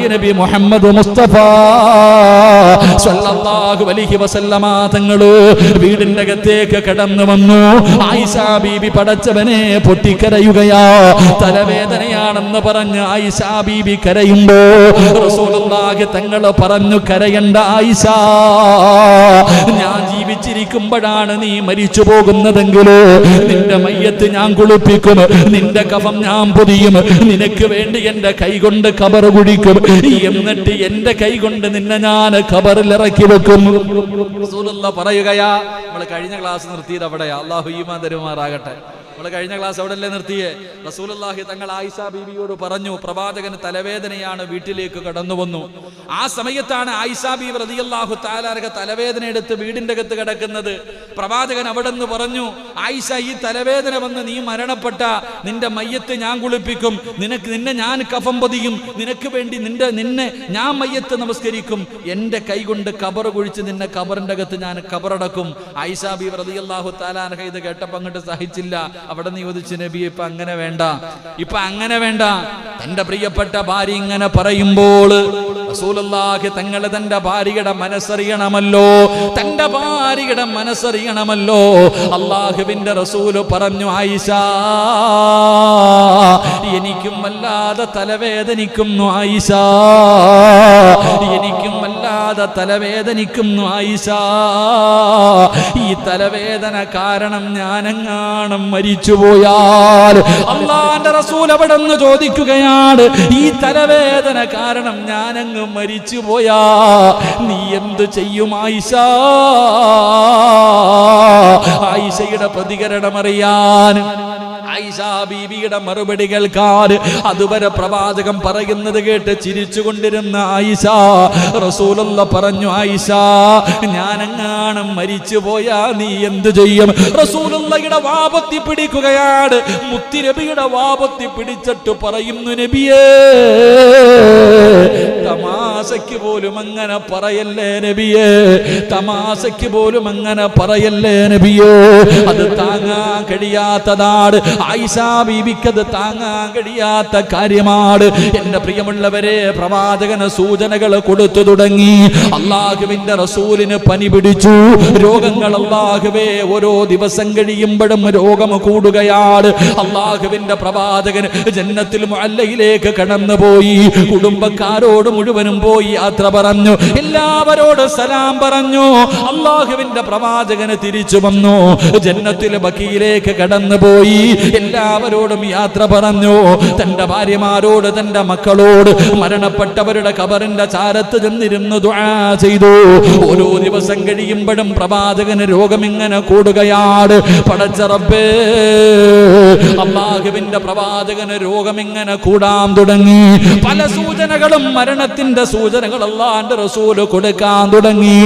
ഹബീബായ നബി മുഹമ്മദ് മുസ്തഫ സല്ലല്ലാഹു അലൈഹി വസല്ലമ തങ്ങള് വീടിന്റെ അകത്തേക്ക് കടന്നു വന്നു. ആയിഷ ബീബി പടച്ചവനെ പൊട്ടിക്കരയുകയാ. തലവേദനയാണെന്ന് പറഞ്ഞ് ആയിഷ ബീബി കരയുമ്പോ റസൂലുള്ളാഹി തങ്ങൾ പറഞ്ഞു, കരയണ്ട ആയിഷ, ഞാൻ ജീവിച്ചിരിക്കുമ്പോഴാണ് നീ മരിച്ചു പോകുന്നതെങ്കിലോ നിന്റെ മയ്യത്ത് ഞാൻ കുളിപ്പിക്കും, നിന്റെ കഫം ഞാൻ പൊതിയും, നിനക്ക് വേണ്ടി എന്റെ കൈകൊണ്ട് ഖബർ കുഴിക്കും, എന്നിട്ട് എന്റെ കൈകൊണ്ട് നിന്നെ ഞാൻ ഖബറിൽ ഇറക്കി വെക്കും. റസൂലുള്ളാഹി പറയുകയാ. നമ്മൾ കഴിഞ്ഞ ക്ലാസ് നിർത്തിയത് അവിടെയാ. അല്ലാഹു ഈമാൻ തരുമാറാകട്ടെ. നമ്മൾ കഴിഞ്ഞ ക്ലാസ് അവിടെ അല്ലേ നിർത്തിയേ? റസൂലുള്ളാഹി തങ്ങൾ ആയിഷ ബീവിയോട് പറഞ്ഞു, പ്രവാചകന് തലവേദനയാണ്, വീട്ടിലേക്ക് കടന്നു വന്നു. ആ സമയത്താണ് ആയിഷ ബീവി റളിയല്ലാഹു തആല അൻഹ തലവേദന എടുത്ത് വീടിന്റെ അകത്ത് കിടക്കുന്നത്. പ്രവാചകൻ അവിടെ നിന്ന് പറഞ്ഞു, ആയിഷ, ഈ തലവേദന വന്ന് നീ മരണപ്പെട്ട നിന്റെ മയ്യത്ത് ഞാൻ കുളിപ്പിക്കും, നിന്നെ ഞാൻ കഫം പൊതിയും, നിനക്ക് വേണ്ടി നിന്നെ ഞാൻ മയ്യത്ത് നമസ്കരിക്കും, എന്റെ കൈ കൊണ്ട് ഖബർ കുഴിച്ച് നിന്നെ ഖബറിന്റെ അകത്ത് ഞാൻ ഖബറടക്കും. ആയിഷ ബീവി റളിയല്ലാഹു തആല അൻഹ ഇത് കേട്ടപ്പോൾ അങ്ങോട്ട് സഹിച്ചില്ല. അവിടെ നിന്ന് ചോദിച്ചു, നബി ഇപ്പൊ അങ്ങനെ വേണ്ട, ഇപ്പൊ അങ്ങനെ വേണ്ട. തന്റെ പ്രിയപ്പെട്ട ഭാര്യ ഇങ്ങനെ പറയുമ്പോൾ റസൂലുള്ളാഹി തങ്ങൾ തന്റെ ഭാര്യയുടെ മനസ്സറിയണമല്ലോ, തന്റെ ഭാര്യയുടെ മനസ്സറിയണമല്ലോ. അള്ളാഹുവിന്റെ റസൂല് പറഞ്ഞു, ആയിഷ, എനിക്കും വല്ലാതെ തലവേദനിക്കുന്നു ആയിഷ, എനിക്കും വല്ലാതെ തലവേദനിക്കുന്നു ആയിഷ. ഈ തലവേദന കാരണം ഞാനെങ്ങാനും മരിച്ചുപോയാൽ, അള്ളാന്റെ റസൂൽ അവിടെ നിന്ന് ചോദിക്കുകയാണ്, ഈ തലവേദന കാരണം ഞാനങ്ങ് മരിച്ചുപോയാ നീ എന്ത് ചെയ്യും ആയിഷ? ആയിഷയുടെ പ്രതികരണം അറിയാൻ, ആയിഷ ബീവിയുടെ മറുപടി കേൾക്കാൻ അതുവരെ പ്രവാചകൻ പറയുന്നത് കേട്ട് ചിരിച്ചുകൊണ്ടിരുന്ന ആയിഷ റസൂലുള്ളാഹി പറഞ്ഞു, ആയിഷ, ഞാനെങ്ങാനും മരിച്ചുപോയാ നീ എന്ത് ചെയ്യും? റസൂലുള്ളാഹിയുടെ വാപത്തി പിടിക്കുകയാണ്. മുത്തുനബിയുടെ വാപത്തി പിടിച്ചിട്ട് പറയുന്നു, നബിയേ, തമാശയ്ക്ക് പോലും അങ്ങനെ പറയല്ലേ നബിയേ, തമാശയ്ക്ക് പോലും അങ്ങനെ പറയല്ലേ നബിയേ, അത് താങ്ങാൻ കഴിയാത്തതാണ്. ആയിഷ ബീവിക്കത് താങ്ങാൻ കഴിയാത്ത കാര്യമാണ്. എന്റെ പ്രിയമുള്ളവരെ, പ്രവാചകന് സൂചനകൾ കൊടുത്തു തുടങ്ങി. അള്ളാഹുവിന്റെ റസൂലിന് പനി പിടിച്ചു. രോഗങ്ങൾ അള്ളാഹുവേ ഓരോ ദിവസം കഴിയുമ്പോഴും രോഗം കൂടുകയാണ്. അള്ളാഹുവിന്റെ പ്രവാചകൻ ജന്നത്തുൽ മുഅല്ലയിലേക്ക് കടന്നുപോയി. കുടുംബക്കാരോട് മുഴുവനും പോയി യാത്ര പറഞ്ഞു. എല്ലാവരോട് സലാം പറഞ്ഞു. അള്ളാഹുവിന്റെ പ്രവാചകന് തിരിച്ചു വന്നു. ജന്നത്തുൽ ബഖീയിലേക്ക് കടന്നുപോയി. എല്ലാവരോടും യാത്ര പറഞ്ഞു. തന്റെ ഭാര്യമാരോട്, തന്റെ മക്കളോട്, മരണപ്പെട്ടവരുടെ ഖബറിന്റെ ചാരത്ത് ചെന്നിരുന്ന് ദുആ ചെയ്തു. ഓരോ ദിവസം കഴിയുമ്പോഴും പ്രവാചകന് രോഗം ഇങ്ങനെ കൂടുകയാണ്. പടച്ച റബ്ബേ, അല്ലാഹുവിന്റെ പ്രവാചകന് രോഗം ഇങ്ങനെ കൂടാൻ തുടങ്ങി. പല സൂചനകളും, മരണത്തിന്റെ സൂചനകൾ അല്ലാഹുവിന്റെ റസൂല് കൊടുക്കാൻ തുടങ്ങി.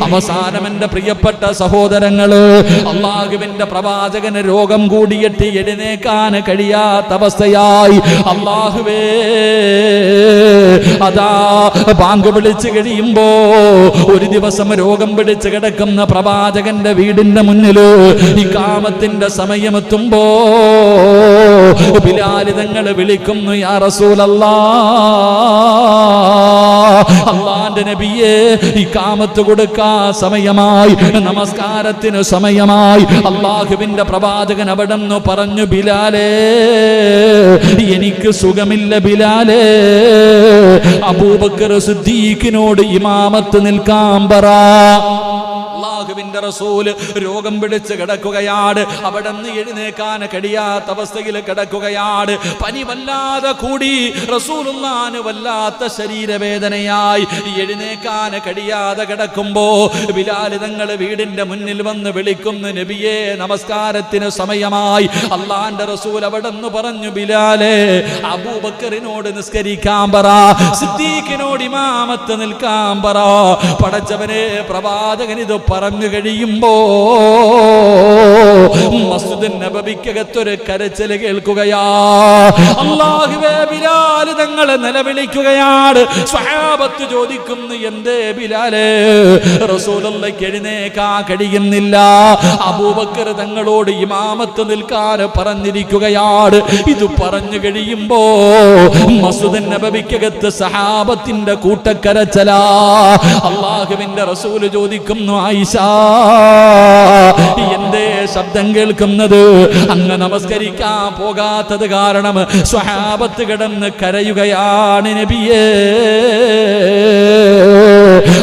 അവസാനം എന്റെ പ്രിയപ്പെട്ട സഹോദരങ്ങള്, അല്ലാഹുവിന്റെ പ്രവാചകന് രോഗം കൂടിയിട്ട് എഴുന്നേക്കാൻ കഴിയാത്ത അവസ്ഥയായി. അല്ലാഹുവേ, അതാ ബാങ്ക് വിളിച്ചു കഴിയുമ്പോ ഒരു ദിവസം രോഗം പിടിച്ച് കിടക്കുന്ന പ്രവാചകന്റെ വീടിന്റെ മുന്നില് ഇഖാമത്തിന്റെ സമയമെത്തുമ്പോ ബിലാൽ തങ്ങൾ വിളിക്കുന്നു, യാ റസൂലല്ലാഹ്, അല്ലാഹുവിന്റെ നബിയേ, ഇഖാമത്ത് കൊടുക്കാൻ സമയമായി, നമസ്കാരത്തിന് സമയമായി. അല്ലാഹുവിന്റെ പ്രവാചകൻ അവിടെ നിന്ന് പറഞ്ഞു, ബിലാലേ, എനിക്ക് സുഖമില്ല ബിലാലേ, അബൂബക്കർ സിദ്ദീഖിനോട് ഇമാമത്ത് നിൽക്കാൻ പറ. അല്ലാഹുവിന്റെ റസൂൽ രോഗം പിടിച്ച് കിടക്കുകയാണ്. അവിടെ നിന്ന് എഴുന്നേക്കാൻ കഴിയാത്ത അവസ്ഥയിൽ കിടക്കുകയാണ്. പനി വല്ലാതെ കൂടി. റസൂലുള്ളാഹിന് വല്ലാത്ത ശരീരവേദനയായി. എഴുന്നേക്കാൻ കഴിയാതെ കിടക്കുമ്പോ ബിലാൽ തങ്ങൾ വീടിന്റെ മുന്നിൽ വന്ന് വിളിക്കുന്നു, നബിയേ, നമസ്കാരത്തിന് സമയമായി. അല്ലാഹുവിന്റെ റസൂൽ അവിടെ നിന്ന് പറഞ്ഞു, ബിലാലേ, അബൂബക്കറിനോട് നിസ്കരിക്കാൻ പറ, സിദ്ദീഖിനോട് ഇമാമത്ത് നിൽക്കാൻ പറ. പടച്ചവനെ, പ്രവാചകൻ ഇത് പറഞ്ഞു പറഞ്ഞു കഴിയുമ്പോ മസ്ജിദ് നബവിക്കകത്തൊരു കരച്ചിൽ കേൾക്കുകയാ. അല്ലാഹുവേ, ബിലാൽ തങ്ങളെ നിലവിളിക്കുകയാണ്. സ്വഹാബത്ത് ചോദിക്കുന്നു, എന്തേ ബിലാലേ? റസൂലുള്ളാഹിക്ക് എഴുന്നേൽക്കാൻ കഴിയുന്നില്ല. അബൂബക്കർ തങ്ങളോട് ഇമാമത്ത് നിൽക്കാൻ പറഞ്ഞിരിക്കുകയാണ്. ഇത് പറഞ്ഞു കഴിയുമ്പോ മസ്ജിദ് നബവിക്കകത്ത് സഹാബത്തിന്റെ കൂട്ടക്കരച്ചലാ. അല്ലാഹുവിന്റെ റസൂല് ചോദിക്കുന്നു, ആയിഷ എന്തേ ശബ്ദം കേൾക്കുന്നത്? അങ്ങ് നമസ്കരിക്കാൻ പോകാത്തത് കാരണം സ്വഹാബത്ത് കിടന്ന് കരയുകയാണ് നബിയേ.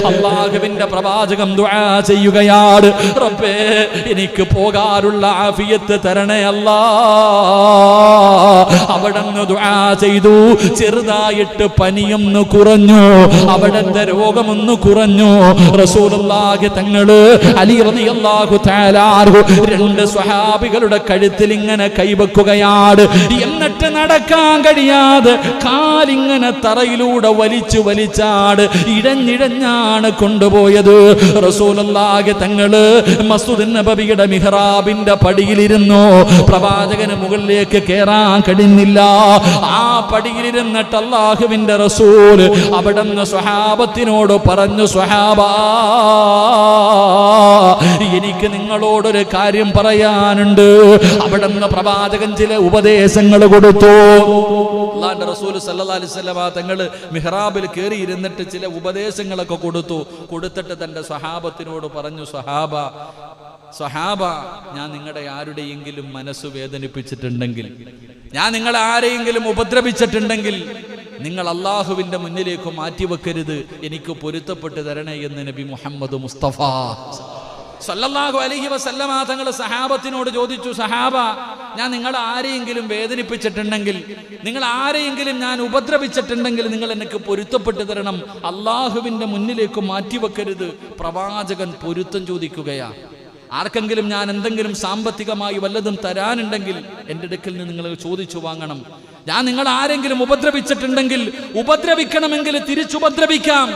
അല്ലാഹുവിന്റെ പ്രവാചകം ദുആ ചെയ്യുകയാണ്, റബ്ബേ എനിക്ക് പോകാനുള്ള ആഫിയത്ത് തരണേ അല്ലാ. അവിടുന്ന് ദുആ ചെയ്തു. ചെറുതായിട്ട് പനിയൊന്ന് കുറഞ്ഞു, അവിടുത്തെ രോഗമൊന്ന് കുറഞ്ഞു. റസൂലുള്ളാഹി തങ്ങള് അലി റളിയല്ലാഹു തആല രണ്ട് സ്വഹാബികളുടെ കഴുത്തിൽ ഇങ്ങനെ കൈവെക്കുകയാണ്. എന്നിട്ട് നടക്കാൻ കഴിയാതെ കാലിങ്ങനെ തറയിലൂടെ വലിച്ചാട് ഇഴഞ്ഞിഴഞ്ഞാണ് കൊണ്ടുപോയത്. റസൂലുള്ളാഹി തങ്ങള് മസ്ജിദ് നബവിയുടെ മിഹ്റാബിന്റെ പടിയിലിരുന്നു. പ്രവാചകന് മുകളിലേക്ക് കയറാൻ കഴിഞ്ഞില്ല. ആ പടിയിലിരുന്നിട്ട് അല്ലാഹുവിന്റെ റസൂൽ അവിടുന്ന് സ്വഹാബത്തിനോട് പറഞ്ഞു, സ്വഹാബാ, എനിക്ക് നിങ്ങളോടൊരു കാര്യം പറയാനുണ്ട്. അവിടുന്ന് പ്രവാചകൻ ചില ഉപദേശങ്ങൾ കൊടുത്തു. അല്ലാഹുവിന്റെ റസൂൽ സല്ലല്ലാഹു അലൈഹി വസല്ലം തങ്ങൾ മിഹ്റാബിൽ കയറി ഇരുന്നിട്ട് ചില ഉപദേശങ്ങളൊക്കെ കൊടുത്തിട്ട് തന്റെ സ്വഹാബത്തിനോട് പറഞ്ഞു, സ്വഹാബ, ഞാൻ നിങ്ങളുടെ ആരുടെയെങ്കിലും മനസ്സ് വേദനിപ്പിച്ചിട്ടുണ്ടെങ്കിൽ, ഞാൻ നിങ്ങളെ ആരെയെങ്കിലും ഉപദ്രവിച്ചിട്ടുണ്ടെങ്കിൽ നിങ്ങൾ അള്ളാഹുവിന്റെ മുന്നിലേക്ക് മാറ്റിവെക്കരുത്, എനിക്ക് പൊരുത്തപ്പെട്ട് തരണേ എന്ന് നബി മുഹമ്മദ് മുസ്തഫ സല്ലല്ലാഹു അലൈഹി വസല്ലമ തങ്ങൾ സഹാബത്തിനോട് ചോദിച്ചു, സഹാബ, ഞാൻ നിങ്ങൾ ആരെയെങ്കിലും വേദനിപ്പിച്ചിട്ടുണ്ടെങ്കിൽ, നിങ്ങൾ ആരെയെങ്കിലും ഞാൻ ഉപദ്രവിച്ചിട്ടുണ്ടെങ്കിൽ നിങ്ങൾ എനിക്ക് പൊരുത്തപ്പെട്ട് തരണം, അള്ളാഹുവിന്റെ മുന്നിലേക്ക് മാറ്റിവെക്കരുത്. പ്രവാചകൻ പൊരുത്തം ചോദിക്കുകയാണ്. ആർക്കെങ്കിലും ഞാൻ എന്തെങ്കിലും സാമ്പത്തികമായി വല്ലതും തരാനുണ്ടെങ്കിൽ എൻ്റെ അടുക്കൽ നിന്ന് നിങ്ങൾ ചോദിച്ചു വാങ്ങണം. ഞാൻ നിങ്ങൾ ആരെങ്കിലും ഉപദ്രവിച്ചിട്ടുണ്ടെങ്കിൽ ഉപദ്രവിക്കണമെങ്കിൽ തിരിച്ചുപദ്രവിക്കാം.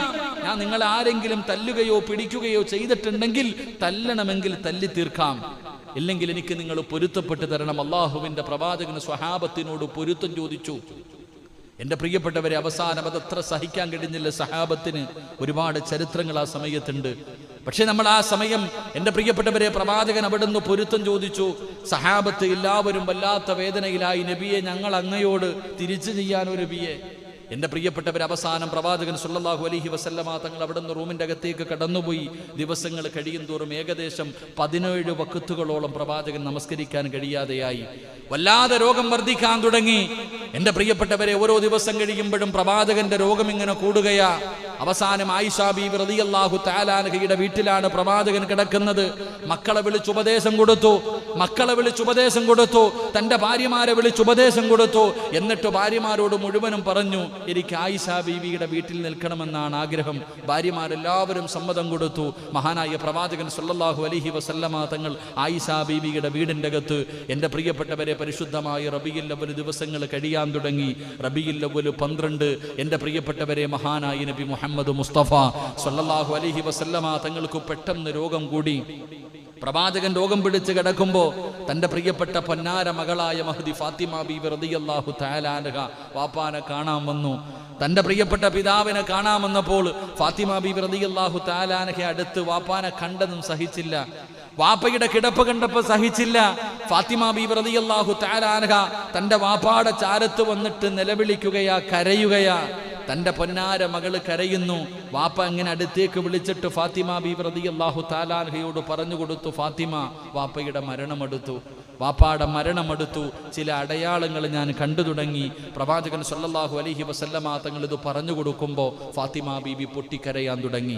ഞാൻ നിങ്ങൾ ആരെങ്കിലും തല്ലുകയോ പിടിക്കുകയോ ചെയ്തിട്ടുണ്ടെങ്കിൽ തല്ലണമെങ്കിൽ തല്ലി തീർക്കാം. ഇല്ലെങ്കിൽ എനിക്ക് നിങ്ങൾ പൊരുത്തപ്പെട്ട് തരണം. അള്ളാഹുവിന്റെ പ്രവാചകന് സ്വഹാബത്തിനോട് പൊരുത്തം ചോദിച്ചു. എൻ്റെ പ്രിയപ്പെട്ടവരെ, അവസാനം അതത്ര സഹിക്കാൻ കഴിഞ്ഞില്ല സഹാബത്തിന്. ഒരുപാട് ചരിത്രങ്ങൾ ആ സമയത്തുണ്ട്. പക്ഷെ നമ്മൾ ആ സമയം, എൻ്റെ പ്രിയപ്പെട്ടവരെ, പ്രവാചകൻ അവിടുന്ന് പൊരുത്തം ചോദിച്ചു. സഹാബത്ത് എല്ലാവരും വല്ലാത്ത വേദനയിലായി. നബിയെ, ഞങ്ങൾ അങ്ങയോട് തിരിച്ചു ചെയ്യാനോ നബിയെ? എൻ്റെ പ്രിയപ്പെട്ടവർ, അവസാനം പ്രവാചകൻ സല്ലല്ലാഹു അലൈഹി വസല്ലമ തങ്ങൾ അവിടുന്ന് റൂമിൻ്റെ അകത്തേക്ക് കടന്നുപോയി. ദിവസങ്ങൾ കഴിയും തോറും ഏകദേശം 17 വഖത്തുകളോളം പ്രവാചകൻ നമസ്കരിക്കാൻ കഴിയാതെയായി. വല്ലാതെ രോഗം വർദ്ധിക്കാൻ തുടങ്ങി. എൻ്റെ പ്രിയപ്പെട്ടവരെ, ഓരോ ദിവസം കഴിയുമ്പോഴും പ്രവാചകന്റെ രോഗം ഇങ്ങനെ കൂടുകയാ. അവസാനം ആയിഷ ബീവി റളിയല്ലാഹു തആല അൻഹയുടെ വീട്ടിലാണ് പ്രവാചകൻ കിടക്കുന്നത്. മക്കളെ വിളിച്ച് ഉപദേശം കൊടുത്തു. തന്റെ ഭാര്യമാരെ വിളിച്ച് ഉപദേശം കൊടുത്തു. എന്നിട്ട് ഭാര്യമാരോട് മുഴുവനും പറഞ്ഞു, എനിക്ക് ആയിഷ ബീവിയുടെ വീട്ടിൽ നിൽക്കണമെന്നാണ് ആഗ്രഹം. ഭാര്യമാരെല്ലാവരും സമ്മതം കൊടുത്തു. മഹാനായ പ്രവാചകൻ സല്ലല്ലാഹു അലൈഹി വസല്ലമ തങ്ങൾ ആയിഷ ബീവിയുടെ വീടിൻ്റെ അകത്ത്, എൻ്റെ പ്രിയപ്പെട്ടവരെ, പരിശുദ്ധമായ റബീഉൽ അവ്വൽ ദിവസങ്ങൾ കഴിയാൻ തുടങ്ങി. റബീഉൽ അവ്വൽ 12, എൻ്റെ പ്രിയപ്പെട്ടവരെ, മഹാനായ നബി മുഹമ്മദ് മുസ്തഫ സല്ലല്ലാഹു അലൈഹി വസല്ലമ തങ്ങൾക്ക് പെട്ടെന്ന് രോഗം കൂടി. പ്രവാചകൻ രോഗം പിടിച്ച് കിടക്കുമ്പോൾ തൻ്റെ പ്രിയപ്പെട്ട പൊന്നാര മകളായ മഹ്ദി ഫാത്തിമ ബീവി റളിയല്ലാഹു തആല അൻഹ വാപ്പാനെ കാണാൻ വന്നു. തൻ്റെ പ്രിയപ്പെട്ട പിതാവിനെ കാണാൻ വന്നപ്പോൾ ഫാത്തിമ ബീവി റളിയല്ലാഹു തആല അൻഹ അടുത്ത് വാപ്പാനെ കണ്ടതും സഹിച്ചില്ല. വാപ്പയുടെ കിടപ്പ് കണ്ടപ്പോൾ സഹിച്ചില്ല. ഫാത്തിമ ബീവി റളിയല്ലാഹു തആല അൻഹ തൻ്റെ വാപ്പാടെ ചാരത്ത് വന്നിട്ട് നിലവിളിക്കുകയാ, കരയുകയാ. തൻ്റെ പൊന്നാര മകള് കരയുന്നു. വാപ്പ അങ്ങനെ അടുത്തേക്ക് വിളിച്ചിട്ട് ഫാത്തിമ ബീവി റളിയല്ലാഹു തആല അൻഹയോട് പറഞ്ഞു കൊടുത്തു, ഫാത്തിമ, വാപ്പയുടെ വാപ്പാടെ മരണമെടുത്തു. ചില അടയാളങ്ങൾ ഞാൻ കണ്ടു തുടങ്ങി. പ്രവാചകൻ സല്ലല്ലാഹു അലൈഹി വസല്ലമ തങ്ങൾ ഇത് പറഞ്ഞു കൊടുക്കുമ്പോൾ ഫാത്തിമ ബീബി പൊട്ടിക്കരയാൻ തുടങ്ങി.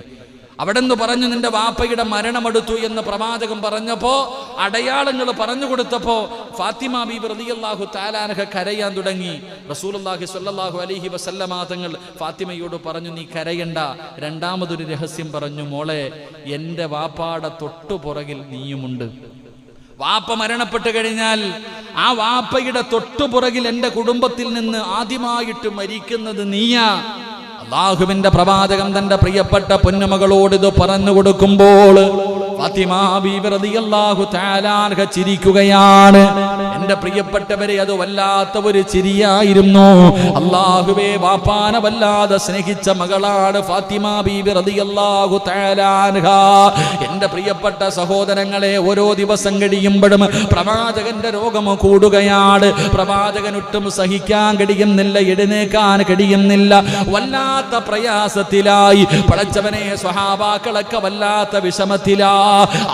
അവിടെന്ന് പറഞ്ഞു, നിന്റെ വാപ്പയുടെ മരണമെടുത്തു എന്ന് പ്രവാചകൻ പറഞ്ഞപ്പോ, അടയാളങ്ങൾ പറഞ്ഞു കൊടുത്തപ്പോ ഫാത്തിമ ബീബി റളിയല്ലാഹു തആല അൻഹ കരയാൻ തുടങ്ങി. റസൂലുള്ളാഹി സ്വല്ലല്ലാഹു അലൈഹി വസല്ലമ തങ്ങൾ ഫാത്തിമയോട് പറഞ്ഞു, നീ കരയണ്ട. രണ്ടാമതൊരു രഹസ്യം പറഞ്ഞു, മോളെ, എൻ്റെ വാപ്പാടെ തൊട്ടുപുറകിൽ നീയുമുണ്ട്. വാപ്പ മരണപ്പെട്ടു കഴിഞ്ഞാൽ ആ വാപ്പയുടെ തൊട്ടുപുറകിൽ എൻ്റെ കുടുംബത്തിൽ നിന്ന് ആദ്യമായിട്ട് മരിക്കുന്നത് നീയാ. അല്ലാഹുവിന്റെ പ്രവാചകൻ തന്റെ പ്രിയപ്പെട്ട പൊന്നുമകളോട് ഇത് പറഞ്ഞു കൊടുക്കുമ്പോൾ ഫാത്തിമ ബീബി റളിയല്ലാഹു തആല അൻഹ ചിരിക്കുകയാണ്. എന്റെ പ്രിയപ്പെട്ടവരെ, അത് വല്ലാത്ത ഒരു ചിരിയായിരുന്നു. അല്ലാഹുവേ, ബാപ്പാനെ വല്ലാതെ സ്നേഹിച്ച മകളാണ് ഫാത്തിമ ബീബി റളിയല്ലാഹു തആല അൻഹ. എന്റെ പ്രിയപ്പെട്ട സഹോദരങ്ങളെ, ഓരോ ദിവസം കഴിയുമ്പോഴും പ്രവാചകന്റെ രോഗം കൂടുകയാണ്. പ്രവാചകൻ ഒട്ടും സഹിക്കാൻ കഴിയുന്നില്ല, എഴുന്നേക്കാൻ കഴിയുന്നില്ല. വല്ലാത്ത പ്രയാസത്തിലായി. പടച്ചവനെ, സ്വഹാബാക്കളൊക്കെ വല്ലാത്ത വിഷമത്തിലാ.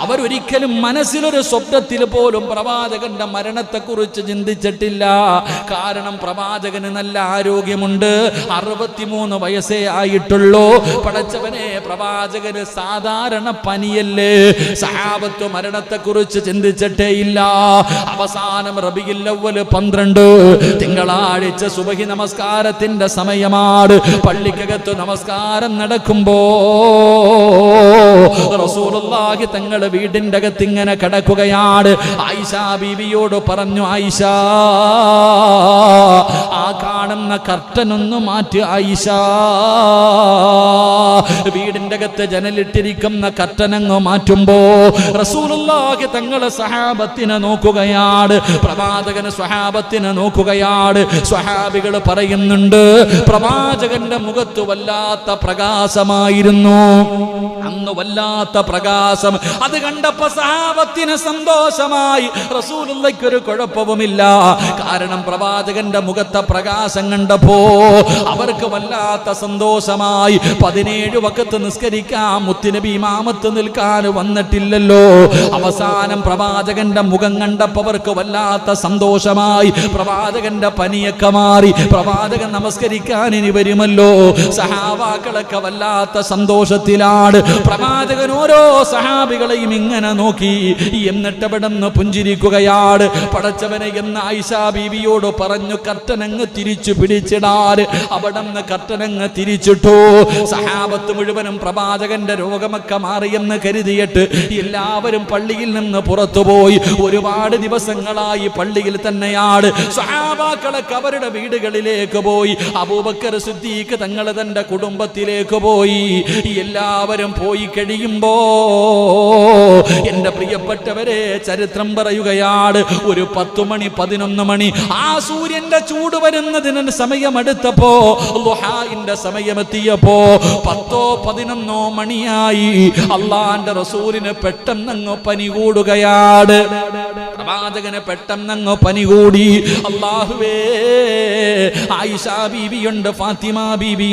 അവരൊരിക്കലും മനസ്സിലൊരു സ്വപ്നത്തിൽ പോലും പ്രവാചകന്റെ മരണത്തെക്കുറിച്ച് ചിന്തിച്ചിട്ടില്ല. കാരണം പ്രവാചകന് നല്ല ആരോഗ്യമുണ്ട്. 63 വയസ്സേ ആയിട്ടുള്ളൂ. പടച്ചവനെ, പ്രവാചകന് സാധാരണ പനിയല്ലേ. സഹാബത്ത് മരണത്തെക്കുറിച്ച് ചിന്തിച്ചിട്ടേ ഇല്ല. അവസാനം റബീഉൽ അവ്വൽ 12 തിങ്കളാഴ്ച സുബഹി നമസ്കാരത്തിന്റെ സമയമാണ്. പള്ളിക്കകത്ത് നമസ്കാരം നടക്കുമ്പോ റസൂലുള്ളാഹി തങ്ങൾ വീടിന്റെ അകത്ത് ഇങ്ങനെ കിടക്കുകയാണ്. ആയിഷ ബീവിയോട് പറഞ്ഞു, ആയിഷ, ആ കാണുന്ന കർട്ടൻ ഒന്ന് മാറ്റി ആയിഷ. വീടിന്റെ അകത്ത് ജനലിട്ടിരിക്കുന്ന കർട്ടനങ്ങ് മാറ്റുമ്പോ റസൂലുള്ളാഹി തങ്ങൾ സഹാബത്തിനെ നോക്കുകയാണ്. പ്രവാചകന് സ്വഹാബത്തിനെ നോക്കുകയാണ്. സ്വഹാബികൾ പറയുന്നുണ്ട്, പ്രവാചകന്റെ മുഖത്ത് വല്ലാത്ത പ്രകാശമായിരുന്നു. അന്ന് വല്ലാത്ത പ്രകാശം. അത് കണ്ടപ്പോ സഹാബത്തിന് സന്തോഷമായി. റസൂലുള്ളാഹിക്ക് ഒരു കുഴപ്പവുമില്ല. കാരണം പ്രവാചകന്റെ മുഖത്തെ പ്രകാശം കണ്ടപ്പോ അവർക്ക് വല്ലാത്ത സന്തോഷമായി. 17 വഖത്ത് നിസ്കരിക്കാൻ മുത്തുനബി ഇമാമത്ത് നിൽക്കാൻ വന്നിട്ടില്ലല്ലോ. അവസാനം പ്രവാചകന്റെ മുഖം കണ്ടപ്പോ അവർക്ക് വല്ലാത്ത സന്തോഷമായി. പ്രവാചകന്റെ പനിയൊക്കെ മാറി. പ്രവാചകൻ നമസ്കരിക്കാൻ ഇനി വരുമല്ലോ. സഹാബാക്കളൊക്കെ വല്ലാത്ത സന്തോഷത്തിലാണ്. പ്രവാചകൻ ഓരോ സഹാബികളെയും ഇങ്ങനെ നോക്കി. എന്നിട്ട് അവിടെ നിന്ന് പുഞ്ചിരിക്കുകയാണ്. പടച്ചവനെ എന്ന് ആയിഷ ബീവിയോട് പറഞ്ഞു, കർട്ടനങ്ങ് തിരിച്ചു പിടിച്ചിടാൻ. അവിടെ നിന്ന് കർട്ടനങ്ങ് തിരിച്ചിട്ടു. സഹാബത്ത് മുഴുവനും പ്രവാചകന്റെ രോഗമൊക്കെ മാറിയെന്ന് കരുതിയിട്ട് എല്ലാവരും പള്ളിയിൽ നിന്ന് പുറത്തുപോയി. ഒരുപാട് ദിവസങ്ങളായി പള്ളിയിൽ തന്നെയാണ്. സഹാബാക്കളൊക്കെ അവരുടെ വീടുകളിലേക്ക് പോയി. അബൂബക്കർ സിദ്ദീഖ് തങ്ങൾ തന്റെ കുടുംബത്തിലേക്ക് പോയി. എല്ലാവരും പോയി കഴിയുമ്പോ എന്റെ പ്രിയപ്പെട്ടവരെ, ചരിത്രം പറയുകയാണ്, ഒരു 10 മണി 11 മണി ആ സൂര്യന്റെ ചൂട് വരുന്നതിന് സമയമെടുത്തപ്പോ, ളുഹാന്റെ സമയമെത്തിയപ്പോ 10-11 മണിയായി. അള്ളാന്റെ റസൂലിന് പെട്ടെന്നങ്ങ് പനി കൂടുകയാണ്. പ്രവാചകന് പെട്ടെന്നങ്ങ് പനി കൂടി. അല്ലാഹുവേ, ആയിഷ ബീവിയുണ്ട്, ഫാത്തിമ ബീവി